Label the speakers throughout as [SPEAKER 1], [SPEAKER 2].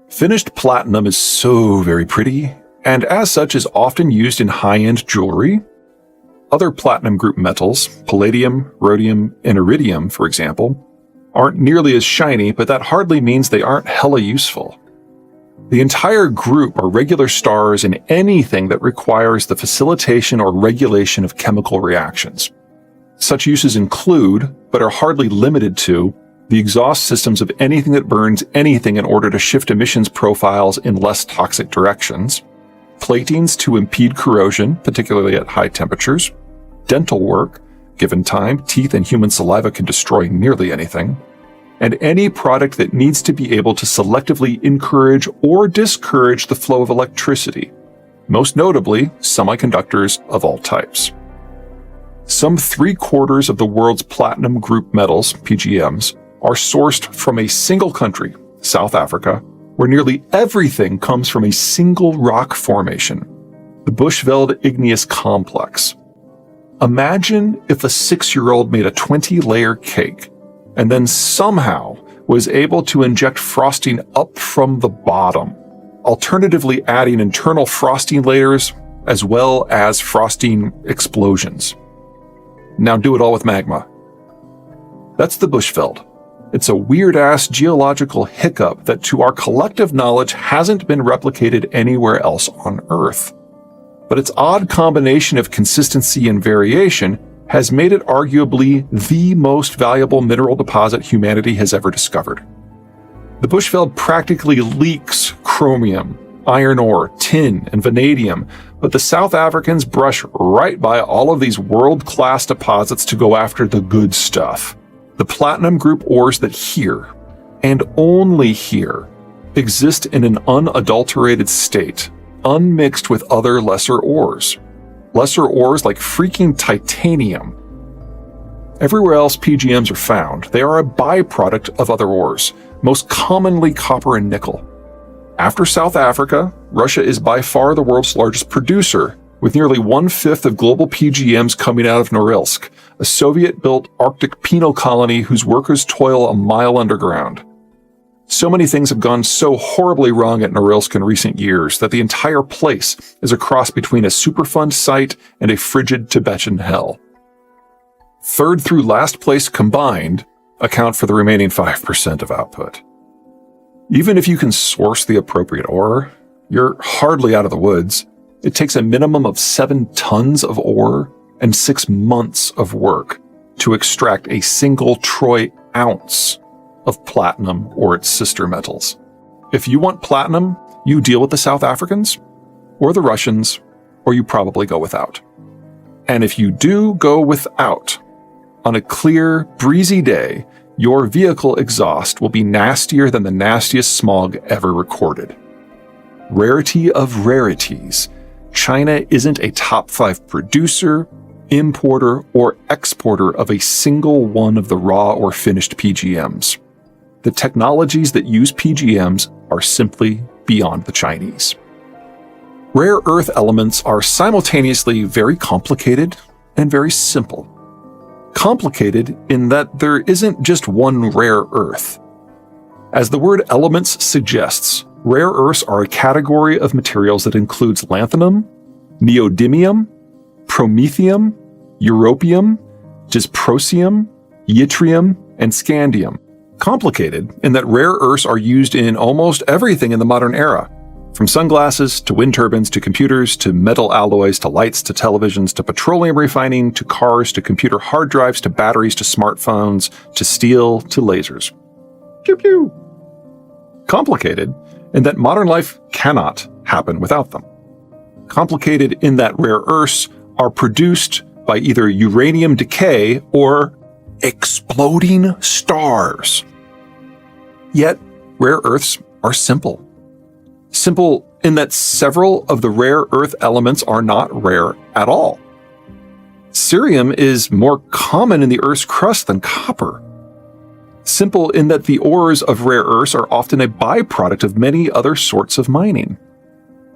[SPEAKER 1] Finished platinum is so very pretty, and as such is often used in high-end jewelry. Other platinum group metals, palladium, rhodium, and iridium, for example, aren't nearly as shiny, but that hardly means they aren't hella useful. The entire group are regular stars in anything that requires the facilitation or regulation of chemical reactions. Such uses include, but are hardly limited to, the exhaust systems of anything that burns anything in order to shift emissions profiles in less toxic directions, platings to impede corrosion, particularly at high temperatures, dental work, given time, teeth and human saliva can destroy nearly anything, and any product that needs to be able to selectively encourage or discourage the flow of electricity, most notably semiconductors of all types. Some 3/4 of the world's platinum group metals, PGMs, are sourced from a single country, South Africa, where nearly everything comes from a single rock formation, the Bushveld Igneous Complex. Imagine if a 6-year-old made a 20-layer cake and then somehow was able to inject frosting up from the bottom, alternatively adding internal frosting layers as well as frosting explosions. Now do it all with magma. That's the Bushveld. It's a weird-ass geological hiccup that to our collective knowledge hasn't been replicated anywhere else on Earth. But its odd combination of consistency and variation has made it arguably the most valuable mineral deposit humanity has ever discovered. The Bushveld practically leaks chromium, iron ore, tin, and vanadium, but the South Africans brush right by all of these world-class deposits to go after the good stuff. The platinum group ores that here, and only here, exist in an unadulterated state, unmixed with other lesser ores. Lesser ores like freaking titanium. Everywhere else PGMs are found, they are a byproduct of other ores, most commonly copper and nickel. After South Africa, Russia is by far the world's largest producer, with nearly 1/5 of global PGMs coming out of Norilsk, a Soviet-built Arctic penal colony whose workers toil a mile underground. So many things have gone so horribly wrong at Norilsk in recent years that the entire place is a cross between a Superfund site and a frigid Tibetan hell. Third through last place combined account for the remaining 5% of output. Even if you can source the appropriate ore, you're hardly out of the woods. It takes a minimum of 7 tons of ore and 6 months of work to extract a single troy ounce of platinum or its sister metals. If you want platinum, you deal with the South Africans or the Russians, or you probably go without. And if you do go without, on a clear, breezy day, your vehicle exhaust will be nastier than the nastiest smog ever recorded. Rarity of rarities. China isn't a top 5 producer, importer, or exporter of a single one of the raw or finished PGMs. The technologies that use PGMs are simply beyond the Chinese. Rare earth elements are simultaneously very complicated and very simple. Complicated in that there isn't just one rare earth. As the word elements suggests, rare earths are a category of materials that includes lanthanum, neodymium, promethium, europium, dysprosium, yttrium, and scandium. Complicated in that rare earths are used in almost everything in the modern era, from sunglasses to wind turbines to computers to metal alloys to lights to televisions to petroleum refining to cars to computer hard drives to batteries to smartphones to steel to lasers. Pew pew. Complicated in that modern life cannot happen without them. Complicated in that rare earths are produced by either uranium decay or exploding stars. Yet, rare earths are simple. Simple in that several of the rare earth elements are not rare at all. Cerium is more common in the Earth's crust than copper. Simple in that the ores of rare earths are often a byproduct of many other sorts of mining.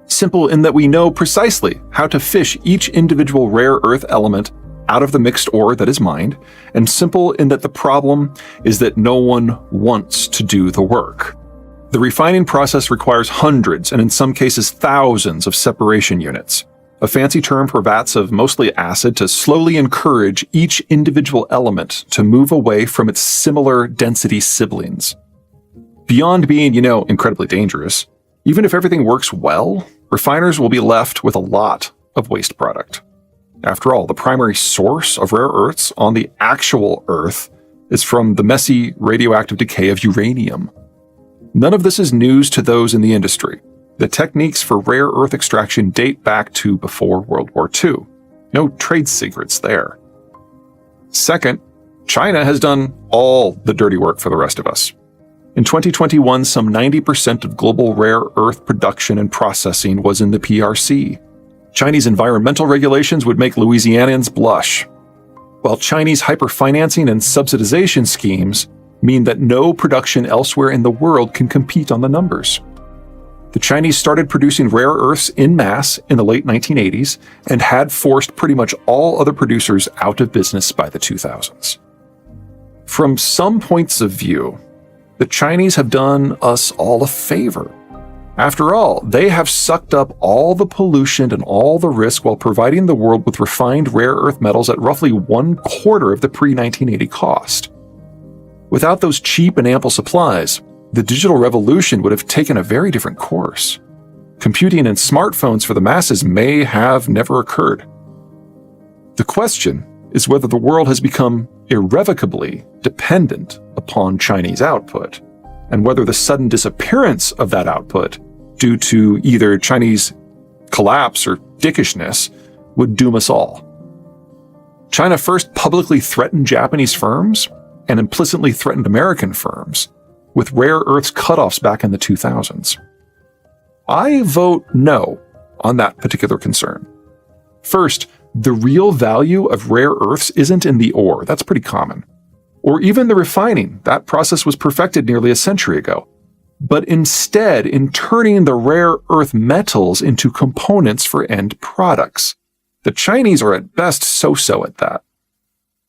[SPEAKER 1] Simple in that we know precisely how to fish each individual rare earth element out of the mixed ore that is mined, and simple in that the problem is that no one wants to do the work. The refining process requires hundreds, and in some cases thousands, of separation units, a fancy term for vats of mostly acid to slowly encourage each individual element to move away from its similar density siblings. Beyond being, incredibly dangerous, even if everything works well, refiners will be left with a lot of waste product. After all, the primary source of rare earths on the actual Earth is from the messy radioactive decay of uranium. None of this is news to those in the industry. The techniques for rare earth extraction date back to before World War II. No trade secrets there. Second, China has done all the dirty work for the rest of us. In 2021, some 90% of global rare earth production and processing was in the PRC. Chinese environmental regulations would make Louisianians blush, while Chinese hyperfinancing and subsidization schemes mean that no production elsewhere in the world can compete on the numbers. The Chinese started producing rare earths en masse in the late 1980s and had forced pretty much all other producers out of business by the 2000s. From some points of view, the Chinese have done us all a favor. After all, they have sucked up all the pollution and all the risk while providing the world with refined rare earth metals at roughly 1/4 of the pre-1980 cost. Without those cheap and ample supplies, the digital revolution would have taken a very different course. Computing and smartphones for the masses may have never occurred. The question is whether the world has become irrevocably dependent upon Chinese output, and whether the sudden disappearance of that output due to either Chinese collapse or dickishness would doom us all. China first publicly threatened Japanese firms and implicitly threatened American firms with rare earths cutoffs back in the 2000s. I vote no on that particular concern. First, the real value of rare earths isn't in the ore, that's pretty common. Or even the refining, that process was perfected nearly a century ago. But instead in turning the rare earth metals into components for end products. The Chinese are at best so-so at that.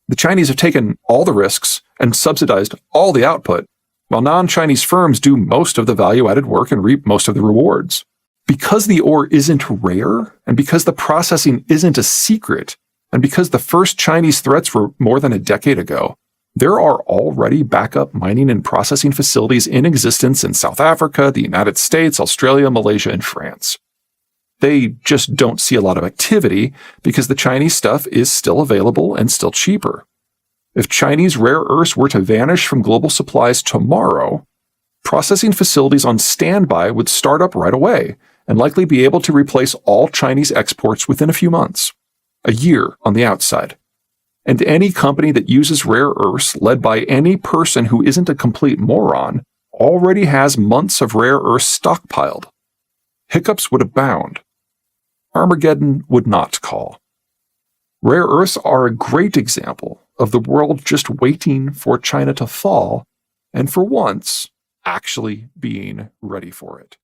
[SPEAKER 1] The Chinese have taken all the risks and subsidized all the output, while non-Chinese firms do most of the value-added work and reap most of the rewards. Because the ore isn't rare, and because the processing isn't a secret, and because the first Chinese threats were more than a decade ago, there are already backup mining and processing facilities in existence in South Africa, the United States, Australia, Malaysia, and France. They just don't see a lot of activity because the Chinese stuff is still available and still cheaper. If Chinese rare earths were to vanish from global supplies tomorrow, processing facilities on standby would start up right away and likely be able to replace all Chinese exports within a few months, a year on the outside. And any company that uses rare earths, led by any person who isn't a complete moron, already has months of rare earths stockpiled. Hiccups would abound. Armageddon would not call. Rare earths are a great example of the world just waiting for China to fall, and for once, actually being ready for it.